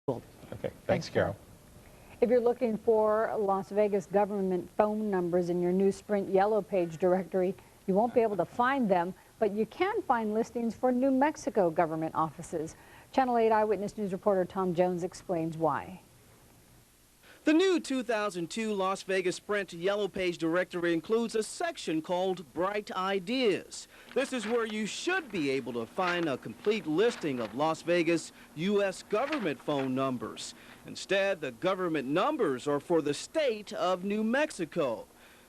Okay, thanks, Carol. If you're looking for Las Vegas government phone numbers in your new Sprint Yellow Page directory, you won't be able to find them, but you can find listings for New Mexico government offices. Channel 8 Eyewitness News reporter Tom Jones explains why. The new 2002 Las Vegas Sprint Yellow Page directory includes a section called Bright Ideas. This is where you should be able to find a complete listing of Las Vegas U.S. government phone numbers. Instead, the government numbers are for the state of New Mexico.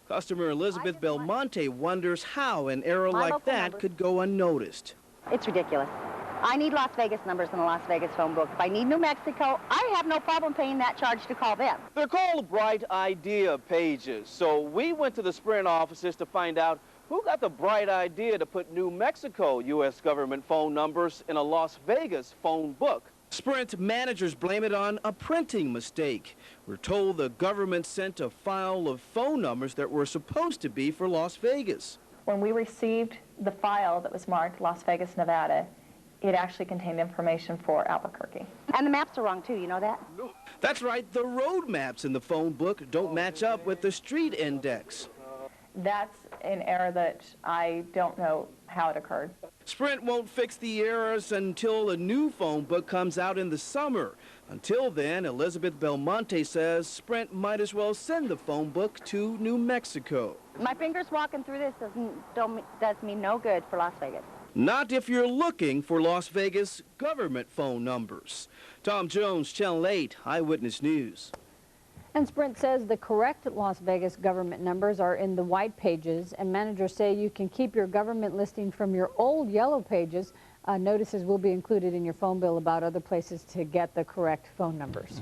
Customer Elizabeth Belmonte wonders how an error like that could go unnoticed. It's ridiculous. I need Las Vegas numbers in the Las Vegas phone book. If I need New Mexico, I have no problem paying that charge to call them. They're called Bright Idea pages. So we went to the Sprint offices to find out who got the bright idea to put New Mexico U.S. government phone numbers in a Las Vegas phone book. Sprint managers blame it on a printing mistake. We're told the government sent a file of phone numbers that were supposed to be for Las Vegas. When we received the file that was marked Las Vegas, Nevada, it actually contained information for Albuquerque. And the maps are wrong, too. You know that? No. That's right. The road maps in the phone book don't match up with the street index. That's an error that I don't know how it occurred. Sprint won't fix the errors until a new phone book comes out in the summer. Until then, Elizabeth Belmonte says Sprint might as well send the phone book to New Mexico. My fingers walking through this does me no good for Las Vegas. Not if you're looking for Las Vegas government phone numbers. Tom Jones, Channel 8 Eyewitness News. And Sprint says the correct Las Vegas government numbers are in the white pages, and managers say you can keep your government listing from your old yellow pages. Notices will be included in your phone bill about other places to get the correct phone numbers.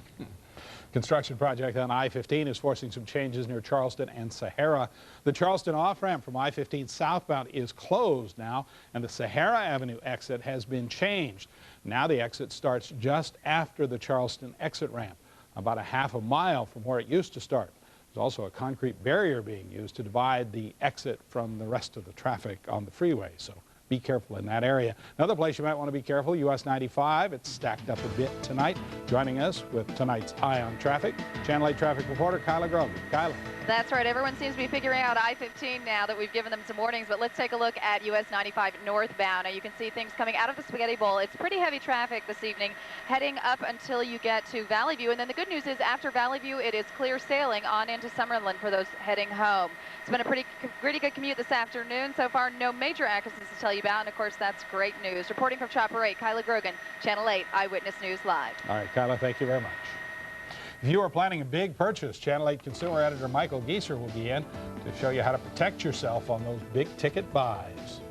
Construction project on I-15 is forcing some changes near Charleston and Sahara. The Charleston off-ramp from I-15 southbound is closed now, and the Sahara Avenue exit has been changed. Now the exit starts just after the Charleston exit ramp, about a half a mile from where it used to start. There's also a concrete barrier being used to divide the exit from the rest of the traffic on the freeway, so be careful in that area. Another place you might want to be careful, US 95. It's stacked up a bit tonight. Joining us with tonight's Eye on Traffic, Channel 8 traffic reporter Kyla Grogan. Kyla. That's right. Everyone seems to be figuring out I-15 now that we've given them some warnings, but let's take a look at US 95 northbound. Now you can see things coming out of the Spaghetti Bowl. It's pretty heavy traffic this evening, heading up until you get to Valley View. And then the good news is after Valley View, it is clear sailing on into Summerlin for those heading home. It's been a pretty good commute this afternoon. So far, no major accidents to tell you about. And of course, that's great news. Reporting from Chopper 8, Kyla Grogan, Channel 8 Eyewitness News Live. All right, Kyla, thank you very much. If you are planning a big purchase, Channel 8 consumer editor Michael Geeser will be in to show you how to protect yourself on those big ticket buys.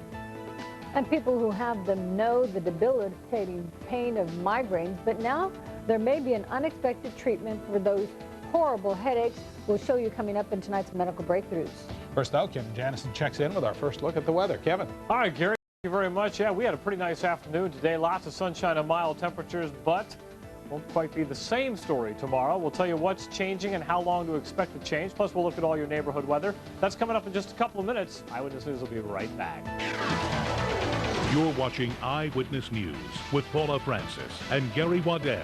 And people who have them know the debilitating pain of migraines, but now there may be an unexpected treatment for those horrible headaches. We'll show you coming up in tonight's Medical Breakthroughs. First though, Kevin Janison checks in with our first look at the weather. Kevin. All right, Gary, thank you very much. Yeah, we had a pretty nice afternoon today. Lots of sunshine and mild temperatures, but won't quite be the same story tomorrow. We'll tell you what's changing and how long to expect to change. Plus, we'll look at all your neighborhood weather. That's coming up in just a couple of minutes. Eyewitness News will be right back. You're watching Eyewitness News with Paula Francis and Gary Waddell.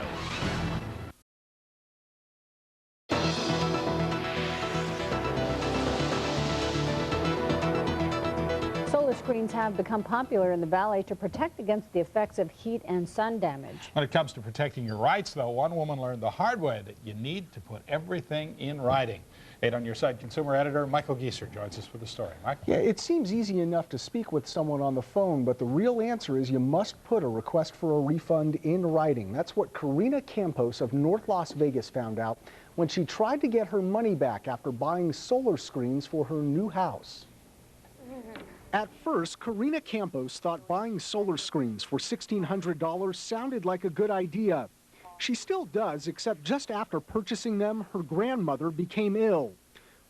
Solar screens have become popular in the valley to protect against the effects of heat and sun damage. When it comes to protecting your rights, though, one woman learned the hard way that you need to put everything in writing. 8 on Your Side consumer editor Michael Geeser joins us with the story. Mike? Yeah, it seems easy enough to speak with someone on the phone, but the real answer is you must put a request for a refund in writing. That's what Karina Campos of North Las Vegas found out when she tried to get her money back after buying solar screens for her new house. At first, Karina Campos thought buying solar screens for $1,600 sounded like a good idea. She still does, except just after purchasing them, her grandmother became ill.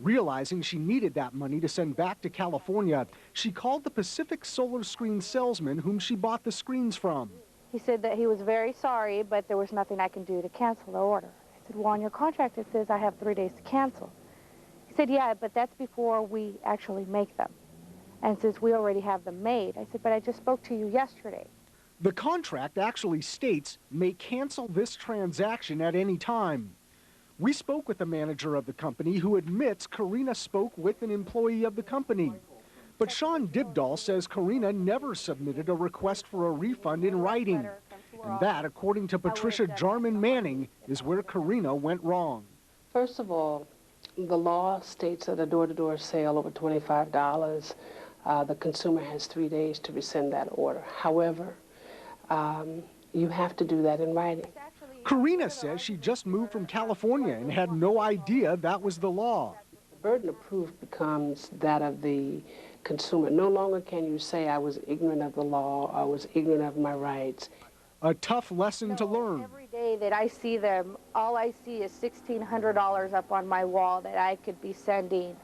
Realizing she needed that money to send back to California, she called the Pacific Solar Screen salesman whom she bought the screens from. He said that he was very sorry, but there was nothing I can do to cancel the order. I said, well, on your contract it says I have 3 days to cancel. He said, yeah, but that's before we actually make them. And since we already have them made, I said, but I just spoke to you yesterday. The contract actually states may cancel this transaction at any time. We spoke with the manager of the company who admits Karina spoke with an employee of the company. But Sean Dibdahl says Karina never submitted a request for a refund in writing. And that, according to Patricia Jarman Manning, is where Karina went wrong. First of all, the law states that a door-to-door sale over $25, the consumer has 3 days to rescind that order. However, you have to do that in writing. Karina says she just moved from California and had no idea that was the law. The burden of proof becomes that of the consumer. No longer can you say I was ignorant of the law, I was ignorant of my rights. A tough lesson to learn. Every day that I see them, all I see is $1,600 up on my wall that I could be sending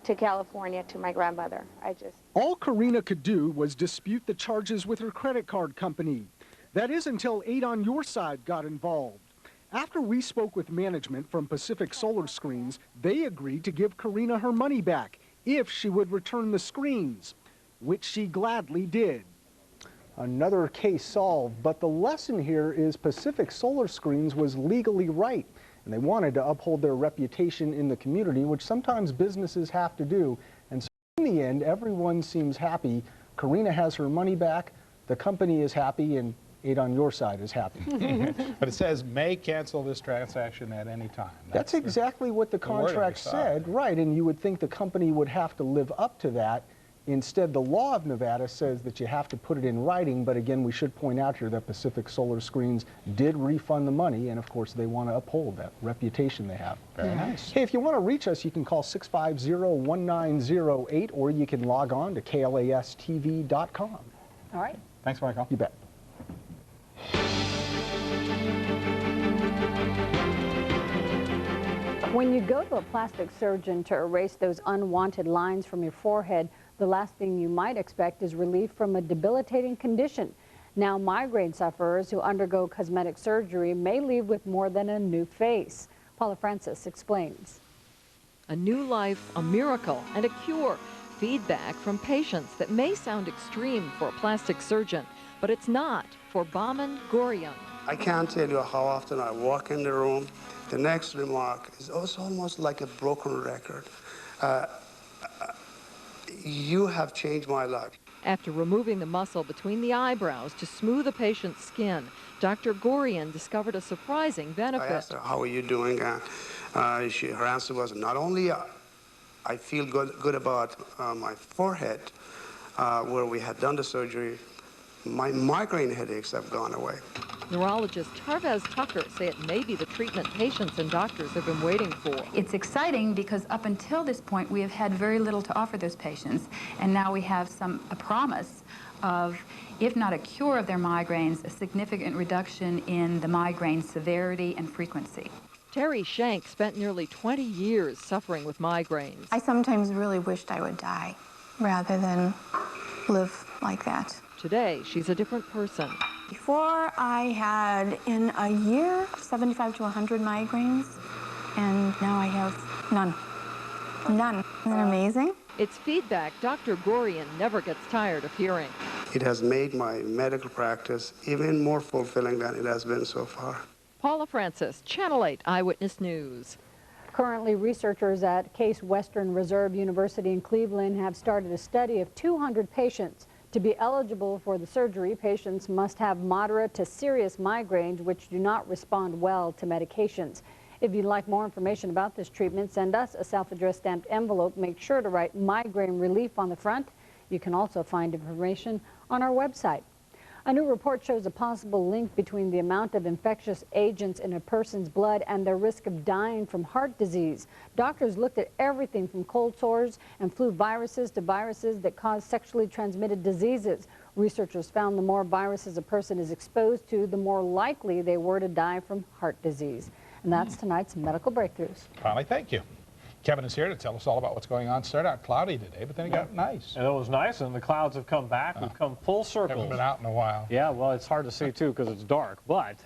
to California to my grandmother. All Karina could do was dispute the charges with her credit card company. That is until 8 on Your Side got involved. After we spoke with management from Pacific Solar Screens, they agreed to give Karina her money back if she would return the screens, which she gladly did. Another case solved, but the lesson here is Pacific Solar Screens was legally right, and they wanted to uphold their reputation in the community, which sometimes businesses have to do. And so in the end, everyone seems happy. Karina has her money back, the company is happy, and 8 on Your Side is happy. But it says may cancel this transaction at any time. That's exactly what the contract said, right, and you would think the company would have to live up to that. Instead, the law of Nevada says that you have to put it in writing, but again, we should point out here that Pacific Solar Screens did refund the money, and of course, they want to uphold that reputation they have. Very nice. Hey, if you want to reach us, you can call 650-1908, or you can log on to klastv.com. All right. Thanks, Michael. You bet. When you go to a plastic surgeon to erase those unwanted lines from your forehead, the last thing you might expect is relief from a debilitating condition. Now, migraine sufferers who undergo cosmetic surgery may leave with more than a new face. Paula Francis explains. A new life, a miracle, and a cure. Feedback from patients that may sound extreme for a plastic surgeon, but it's not for Baman Gorian. I can't tell you how often I walk in the room. The next remark is also almost like a broken record. You have changed my life. After removing the muscle between the eyebrows to smooth a patient's skin, Dr. Gorian discovered a surprising benefit. I asked her, how are you doing? Her answer was, not only I feel good about my forehead, where we had done the surgery, my migraine headaches have gone away. Neurologist Tarvez Tucker say it may be the treatment patients and doctors have been waiting for. It's exciting because up until this point we have had very little to offer those patients, and now we have a promise of, if not a cure of their migraines, a significant reduction in the migraine severity and frequency. Terry Shank spent nearly 20 years suffering with migraines. I sometimes really wished I would die rather than live like that. Today, she's a different person. Before, I had, in a year, 75 to 100 migraines, and now I have none. None. Isn't that amazing? It's feedback Dr. Gorian never gets tired of hearing. It has made my medical practice even more fulfilling than it has been so far. Paula Francis, Channel 8 Eyewitness News. Currently, researchers at Case Western Reserve University in Cleveland have started a study of 200 patients. To be eligible for the surgery, patients must have moderate to serious migraines which do not respond well to medications. If you'd like more information about this treatment, send us a self-addressed stamped envelope. Make sure to write migraine relief on the front. You can also find information on our website. A new report shows a possible link between the amount of infectious agents in a person's blood and their risk of dying from heart disease. Doctors looked at everything from cold sores and flu viruses to viruses that cause sexually transmitted diseases. Researchers found the more viruses a person is exposed to, the more likely they were to die from heart disease. And that's tonight's Medical Breakthroughs. Polly, thank you. Kevin is here to tell us all about what's going on. Started out cloudy today, but then it got nice. And it was nice, and the clouds have come back. We've come full circle. Haven't been out in a while. Yeah, well, it's hard to see, too, because it's dark. But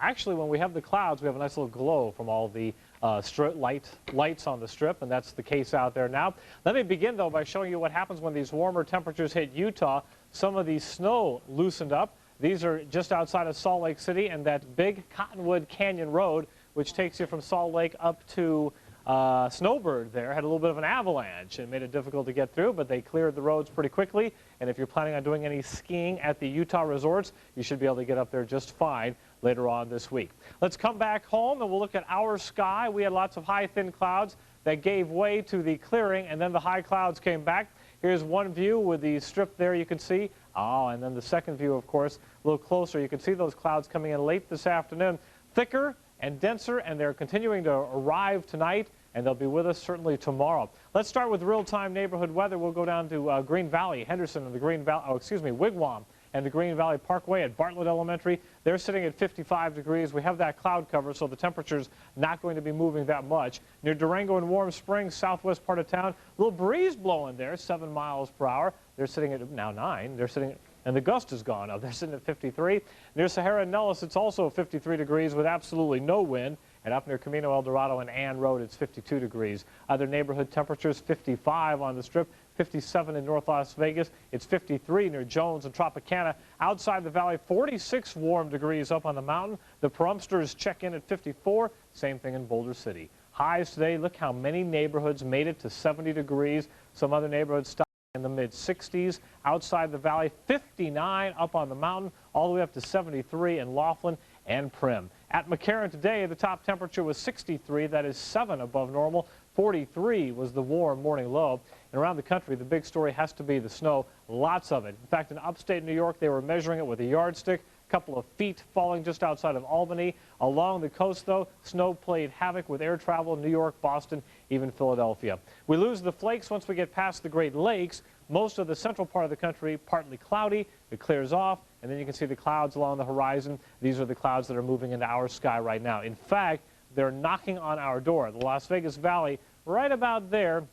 actually, when we have the clouds, we have a nice little glow from all the lights on the strip, and that's the case out there now. Let me begin, though, by showing you what happens when these warmer temperatures hit Utah. Some of the snow loosened up. These are just outside of Salt Lake City and that big Cottonwood Canyon Road, which takes you from Salt Lake up to Snowbird there, had a little bit of an avalanche and made it difficult to get through, but they cleared the roads pretty quickly. And if you're planning on doing any skiing at the Utah resorts, you should be able to get up there just fine later on this week. Let's come back home and we'll look at our sky. We had lots of high, thin clouds that gave way to the clearing, and then the high clouds came back. Here's one view with the strip there you can see. Oh, and then the second view, of course, a little closer. You can see those clouds coming in late this afternoon. Thicker and denser, and they're continuing to arrive tonight, and they'll be with us certainly tomorrow. Let's start with real-time neighborhood weather. We'll go down to Green Valley, Henderson, and the Green Valley, Wigwam, and the Green Valley Parkway at Bartlett Elementary. They're sitting at 55 degrees. We have that cloud cover, so the temperature's not going to be moving that much. Near Durango and Warm Springs, southwest part of town, a little breeze blowing there, 7 miles per hour. They're sitting at now 9. They're sitting, and the gust is gone up. They're sitting at 53. Near Sahara and Nellis, it's also 53 degrees with absolutely no wind. And up near Camino El Dorado and Ann Road, it's 52 degrees. Other neighborhood temperatures, 55 on the Strip, 57 in North Las Vegas. It's 53 near Jones and Tropicana. Outside the valley, 46 warm degrees up on the mountain. The Perumsters check in at 54. Same thing in Boulder City. Highs today, look how many neighborhoods made it to 70 degrees. Some other neighborhoods stopped in the mid-60s. Outside the valley, 59 up on the mountain, all the way up to 73 in Laughlin and Prim. At McCarran today, the top temperature was 63. That is 7 above normal. 43 was the warm morning low. And around the country, the big story has to be the snow. Lots of it. In fact, in upstate New York, they were measuring it with a yardstick. A couple of feet falling just outside of Albany. Along the coast, though, snow played havoc with air travel in New York, Boston, even Philadelphia. We lose the flakes once we get past the Great Lakes. Most of the central part of the country, partly cloudy. It clears off, and then you can see the clouds along the horizon. These are the clouds that are moving into our sky right now. In fact, they're knocking on our door. The Las Vegas Valley, right about there,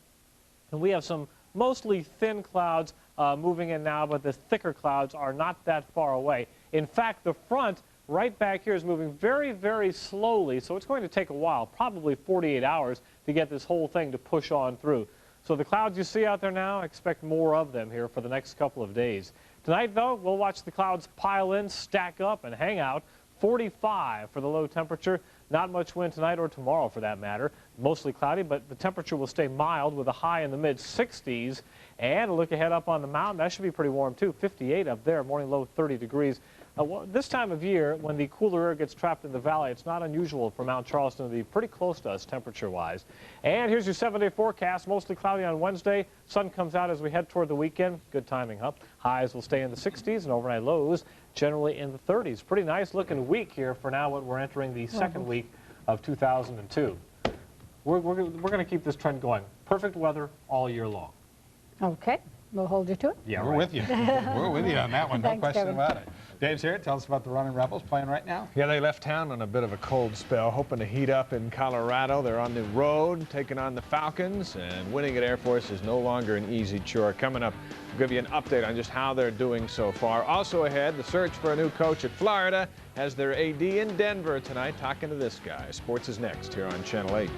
and we have some mostly thin clouds moving in now, but the thicker clouds are not that far away. In fact, the front right back here is moving very, very slowly, so it's going to take a while, probably 48 hours, to get this whole thing to push on through. So the clouds you see out there now, expect more of them here for the next couple of days. Tonight, though, we'll watch the clouds pile in, stack up, and hang out. 45 for the low temperature. Not much wind tonight or tomorrow for that matter. Mostly cloudy, but the temperature will stay mild with a high in the mid-60s. And a look ahead up on the mountain, that should be pretty warm too. 58 up there, morning low 30 degrees. This time of year, when the cooler air gets trapped in the valley, it's not unusual for Mount Charleston to be pretty close to us temperature-wise. And here's your 7-day forecast. Mostly cloudy on Wednesday. Sun comes out as we head toward the weekend. Good timing, huh? Highs will stay in the 60s and overnight lows generally in the 30s. Pretty nice looking week here for now when we're entering the second week of 2002. We're going to keep this trend going. Perfect weather all year long. Okay. We'll hold you to it. Yeah, we're with you. We're with you on that one. No Thanks, question Kevin. about it. Dave's here. Tell us about the Running Rebels playing right now. Yeah, they left town on a bit of a cold spell, hoping to heat up in Colorado. They're on the road, taking on the Falcons, and winning at Air Force is no longer an easy chore. Coming up, we'll give you an update on just how they're doing so far. Also ahead, the search for a new coach at Florida has their AD in Denver tonight. Talking to this guy. Sports is next here on Channel 8.